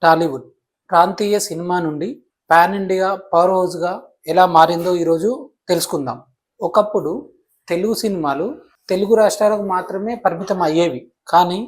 టాలీవుడ్ ప్రాంతీయ సినిమా నుండి pan India power హౌస్గా ఎలా మారిందో ఈరోజు తెలుసుకుందాం. ఒకప్పుడు తెలుగు సినిమాలు తెలుగు రాష్ట్రాలకు మాత్రమే పరిమితం అయ్యేవి. కానీ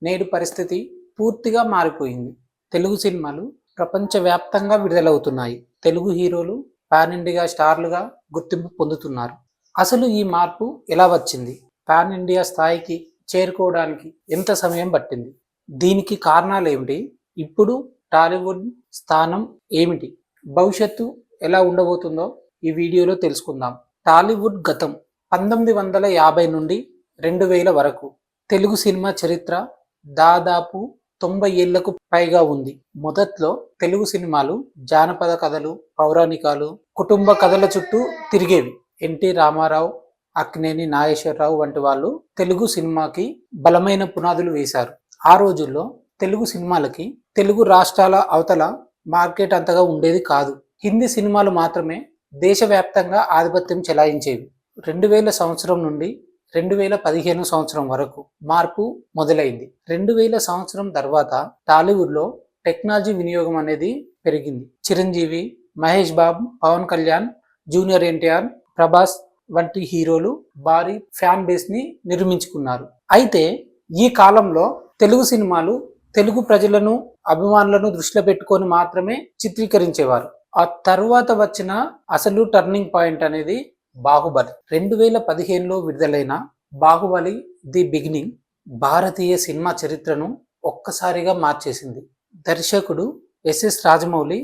నేడు పరిస్థితి పూర్తిగా మారిపోయింది. తెలుగు సినిమాలు ప్రపంచవ్యాప్తంగా విడుదలవుతున్నాయి. తెలుగు హీరోలు పాన్ ఇండియా స్టార్లుగా గుర్తింపు పొందుతున్నారు. అసలు ఈ మార్పు ఎలా వచ్చింది? పాన్ ఇండియా స్థాయికి చేరుకోవడానికి ఎంత సమయం పట్టింది? దీనికి కారణాలు ఏమిటి? ఇప్పుడు టాలీవుడ్ స్థానం ఏమిటి? భవిష్యత్తు ఎలా ఉండబోతుందో ఈ వీడియోలో తెలుసుకుందాం. టాలీవుడ్ గతం 1950 నుండి 2000 వరకు తెలుగు సినిమా చరిత్ర దాదాపు 90 ఏళ్లకు పైగా ఉంది. మొదట్లో తెలుగు సినిమాలు జానపద కథలు, పౌరాణికాలు, కుటుంబ కథల చుట్టూ తిరిగేవి. ఎన్టీ రామారావు, అక్కినేని నాగేశ్వరరావు వంటి వాళ్ళు తెలుగు సినిమాకి బలమైన పునాదులు వేశారు. ఆ రోజుల్లో తెలుగు సినిమాలకి తెలుగు రాష్ట్రాల అవతల మార్కెట్ అంతగా ఉండేది కాదు. హిందీ సినిమాలు మాత్రమే దేశవ్యాప్తంగా ఆధిపత్యం చెలాయించేవి. 2000 సంవత్సరం నుండి 2015 సంవత్సరం వరకు మార్పు మొదలైంది. 2000 సంవత్సరం తర్వాత టాలీవుడ్లో టెక్నాలజీ వినియోగం అనేది పెరిగింది. చిరంజీవి, మహేష్ బాబు, పవన్ కళ్యాణ్, జూనియర్ ఎన్టీఆర్, ప్రభాస్ వంటి హీరోలు భారీ ఫ్యాన్ బేస్ ని నిర్మించుకున్నారు. అయితే ఈ కాలంలో తెలుగు సినిమాలు తెలుగు ప్రజలను, అభిమానులను దృష్టిలో పెట్టుకొని మాత్రమే చిత్రీకరించేవారు. ఆ తర్వాత వచ్చిన అసలు టర్నింగ్ పాయింట్ అనేది బాహుబలి. 2015లో విడుదలైన Baahubali the beginning Bharatiya cinema చరిత్రను ఒక్కసారిగా మార్చేసింది. దర్శకుడు ఎస్ఎస్ రాజమౌళి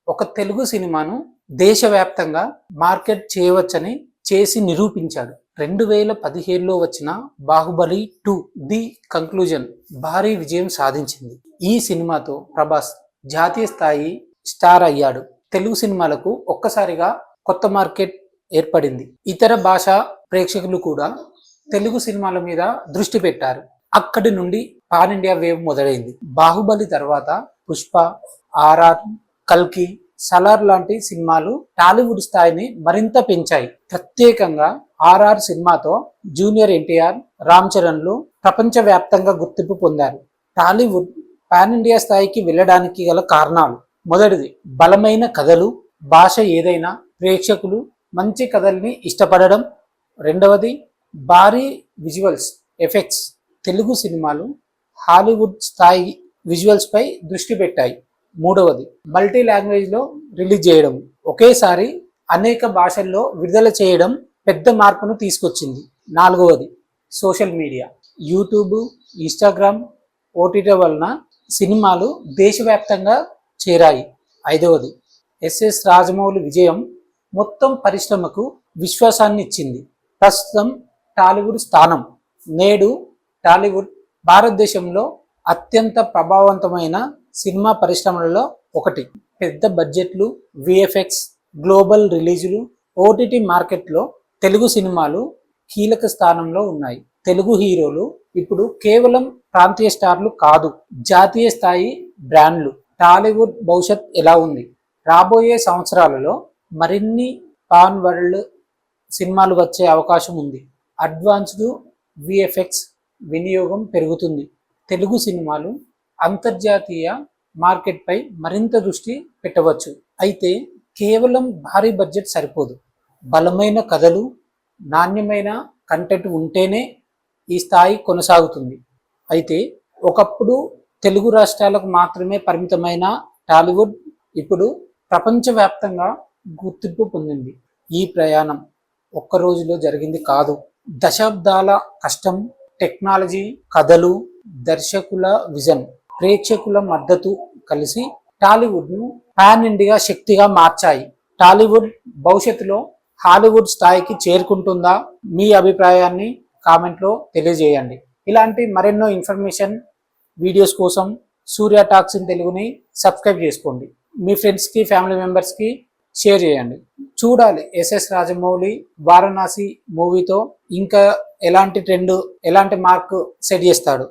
ఒక తెలుగు సినిమాను దేశవ్యాప్తంగా మార్కెట్ చేయవచ్చని చేసి నిరూపించాడు. 2017లో వచ్చిన బాహుబలి 2 ది కంక్లూజన్ భారీ విజయం సాధించింది. ఈ సినిమాతో ప్రభాస్ జాతీయ స్థాయి స్టార్ అయ్యాడు. తెలుగు సినిమాలకు ఒక్కసారిగా కొత్త మార్కెట్ ఏర్పడింది. ఇతర భాషా ప్రేక్షకులు కూడా తెలుగు సినిమాల మీద దృష్టి పెట్టారు. అక్కడి నుండి పాన్ ఇండియా వేవ్ మొదలైంది. బాహుబలి తర్వాత పుష్ప, ఆర్ఆర్, కల్కి, సలార్ లాంటి సినిమాలు టాలీవుడ్ స్థాయిని మరింత పెంచాయి. ప్రత్యేకంగా ఆర్ఆర్ సినిమాతో జూనియర్ ఎన్టీఆర్, రామ్ చరణ్లు ప్రపంచవ్యాప్తంగా గుర్తింపు పొందారు. టాలీవుడ్ పాన్ ఇండియా స్థాయికి వెళ్ళడానికి గల కారణాలు: మొదటిది బలమైన కథలు, భాష ఏదైనా ప్రేక్షకులు మంచి కథల్ని ఇష్టపడడం. రెండవది భారీ విజువల్స్ ఎఫెక్ట్స్. తెలుగు సినిమాలు హాలీవుడ్ స్థాయి విజువల్స్ పై దృష్టి పెట్టాయి. మూడవది మల్టీ లాంగ్వేజ్లో రిలీజ్ చేయడం, ఒకేసారి అనేక భాషల్లో విడుదల చేయడం పెద్ద మార్పును తీసుకొచ్చింది. నాలుగవది social media, YouTube, Instagram, OTT వలన సినిమాలు దేశవ్యాప్తంగా చేరాయి. ఐదవది ఎస్ఎస్ రాజమౌళి విజయం మొత్తం పరిశ్రమకు విశ్వాసాన్ని ఇచ్చింది. ప్రస్తుతం టాలీవుడ్ స్థానం. నేడు టాలీవుడ్ భారతదేశంలో అత్యంత ప్రభావవంతమైన సినిమా పరిశ్రమలలో ఒకటి. పెద్ద బడ్జెట్లు, విఎఫ్ఎక్స్, గ్లోబల్ రిలీజులు, ఓటీటీ మార్కెట్లో తెలుగు సినిమాలు కీలక స్థానంలో ఉన్నాయి. తెలుగు హీరోలు ఇప్పుడు కేవలం ప్రాంతీయ స్టార్లు కాదు, జాతీయ స్థాయి బ్రాండ్లు. టాలీవుడ్ భవిష్యత్ ఎలా ఉంది? రాబోయే సంవత్సరాలలో మరిన్ని పాన్ వరల్డ్ సినిమాలు వచ్చే అవకాశం ఉంది. అడ్వాన్స్డ్ విఎఫ్ఎక్స్ వినియోగం పెరుగుతుంది. తెలుగు సినిమాలు అంతర్జాతీయ మార్కెట్పై మరింత దృష్టి పెట్టవచ్చు. అయితే కేవలం భారీ బడ్జెట్ సరిపోదు. బలమైన కథలు, నాణ్యమైన కంటెంట్ ఉంటేనే ఈ స్థాయి కొనసాగుతుంది. అయితే ఒకప్పుడు తెలుగు రాష్ట్రాలకు మాత్రమే పరిమితమైన టాలీవుడ్ ఇప్పుడు ప్రపంచవ్యాప్తంగా గుర్తింపు పొందింది. ఈ ప్రయాణం ఒక్క రోజులో జరిగింది కాదు. దశాబ్దాల కష్టం, టెక్నాలజీ, కథలు, దర్శకుల విజన్, ప్రేక్షకుల మద్దతు కలిసి టాలీవుడ్ను పాన్ ఇండియా శక్తిగా మార్చాయి. టాలీవుడ్ భవిష్యత్తులో హాలీవుడ్ స్థాయికి చేరుకుంటుందా? మీ అభిప్రాయాన్ని కామెంట్లో తెలియజేయండి. ఇలాంటి మరెన్నో ఇన్ఫర్మేషన్ వీడియోస్ కోసం సూర్య టాక్స్ ఇన్ తెలుగుని సబ్స్క్రైబ్ చేసుకోండి. మీ ఫ్రెండ్స్కి, ఫ్యామిలీ మెంబర్స్కి షేర్ చేయండి. చూడాలి ఎస్ఎస్ రాజమౌళి వారణాసి మూవీతో ఇంకా ఎలాంటి ట్రెండ్, ఎలాంటి మార్క్ సెట్ చేస్తాడు.